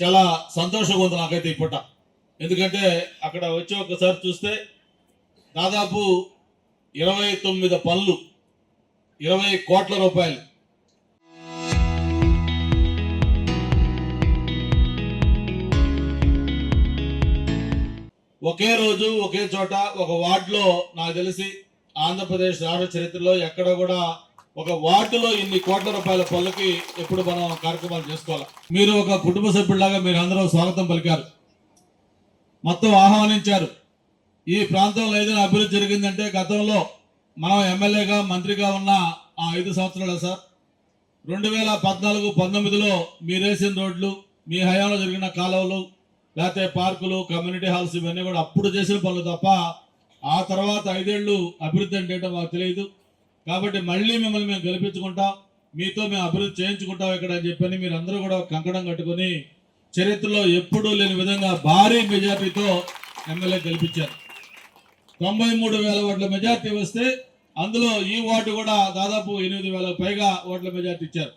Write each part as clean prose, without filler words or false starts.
చాలా సంతోషంగా ఉంది నాకైతే ఈ పూట. ఎందుకంటే అక్కడ వచ్చి ఒకసారి చూస్తే దాదాపు 29 పనులు, 20 కోట్ల రూపాయలు. ఒకే రోజు ఒకే చోట ఒక వార్డులో నాకు తెలిసి ఆంధ్రప్రదేశ్ రాష్ట్ర చరిత్రలో ఎక్కడ కూడా ఒక వార్డులో ఇన్ని కోట్ల రూపాయల పనులకి ఎప్పుడు మనం కార్యక్రమాలు చేసుకోవాలి. మీరు ఒక కుటుంబ సభ్యులాగా మీరు అందరూ స్వాగతం పలికారు, మొత్తం ఆహ్వానించారు. ఈ ప్రాంతంలో ఏదైనా అభివృద్ధి జరిగిందంటే గతంలో మనం ఎమ్మెల్యేగా మంత్రిగా ఉన్న ఆ 5 సంవత్సరాలు సార్, 2014-19లో మీరేసిన రోడ్లు, మీ హయాంలో జరిగిన కాలువలు, లేకపోతే పార్కులు, కమ్యూనిటీ హాల్స్, ఇవన్నీ కూడా అప్పుడు చేసిన పనులు తప్ప ఆ తర్వాత 5 ఏళ్ళు అభివృద్ధి అంటే ఏంటో మాకు తెలియదు. కాబట్టి మళ్ళీ మిమ్మల్ని మేము గెలిపించుకుంటాం, మీతో మేము అభివృద్ధి చేయించుకుంటాం ఇక్కడ అని చెప్పని మీరు అందరూ కూడా కంకణం కట్టుకొని చరిత్రలో ఎప్పుడూ లేని విధంగా భారీ మెజార్టీతో ఎమ్మెల్యే గెలిపించారు. 93,000 ఓట్ల మెజార్టీ వస్తే అందులో ఈ వార్డు కూడా దాదాపు 8,000 పైగా ఓట్ల మెజార్టీ ఇచ్చారు.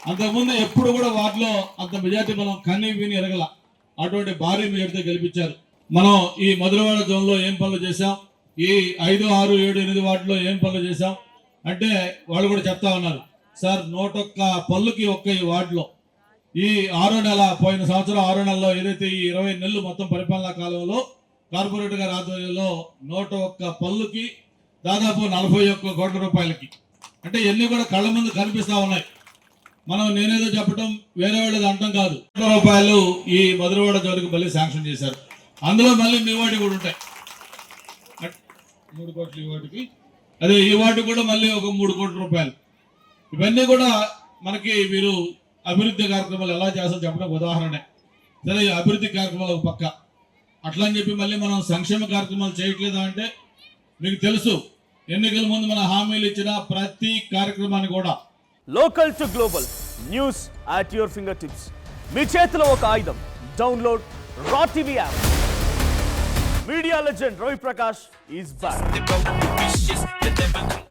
అంతకుముందు ఎప్పుడు కూడా వార్డులో అంత మెజార్టీ మనం కన్నీ విని ఎరగల, అటువంటి భారీ మెజార్టీతో గెలిపించారు. మనం ఈ మధురవాడ జోన్లో ఏం పనులు చేశాం, ఈ 5, 6, 7, 8 వార్డులో ఏం పనులు చేశాం అంటే వాళ్ళు కూడా చెప్తా ఉన్నారు, సార్ 101 పనులకి ఈ వార్డులో ఈ 6వ నెల, పోయిన సంవత్సరం 6వ నెలలో ఏదైతే ఈ 20 నెలలు మొత్తం పరిపాలనా కాలంలో కార్పొరేటర్ గారి ఆధ్వర్యంలో 101 పనులకి దాదాపు 41 కోట్ల రూపాయలకి, అంటే ఎన్ని కూడా కళ్ళ ముందు కనిపిస్తా ఉన్నాయి. మనం నేనేదో చెప్పడం వేరే వాళ్ళది అంటాం కాదు. కోట్ల రూపాయలు ఈ మధురవాడ జోలికి మళ్ళీ శాంక్షన్ చేశారు. అందులో మళ్ళీ మీ వాటి కూడా ఉంటాయి, 3 కోట్లు ఈ వాటికి, అదే ఈ వాటి కూడా మళ్ళీ ఒక 3 కోట్ల రూపాయలు. ఇవన్నీ కూడా మనకి మీరు అభివృద్ధి కార్యక్రమాలు ఎలా చేస్తారో చెప్పడం ఉదాహరణే. సరే, ఈ అభివృద్ధి కార్యక్రమాలు ఒక పక్క, అట్లా అని చెప్పి మళ్ళీ మనం సంక్షేమ కార్యక్రమాలు చేయట్లేదా అంటే మీకు తెలుసు, ఎన్నికల ముందు మన హామీలు ఇచ్చిన ప్రతి కార్యక్రమాన్ని కూడా local to global news at your finger tips. మీ చేతిలో ఒక ఆయుధం. Download raw TV app. Media legend Ravi Prakash is back.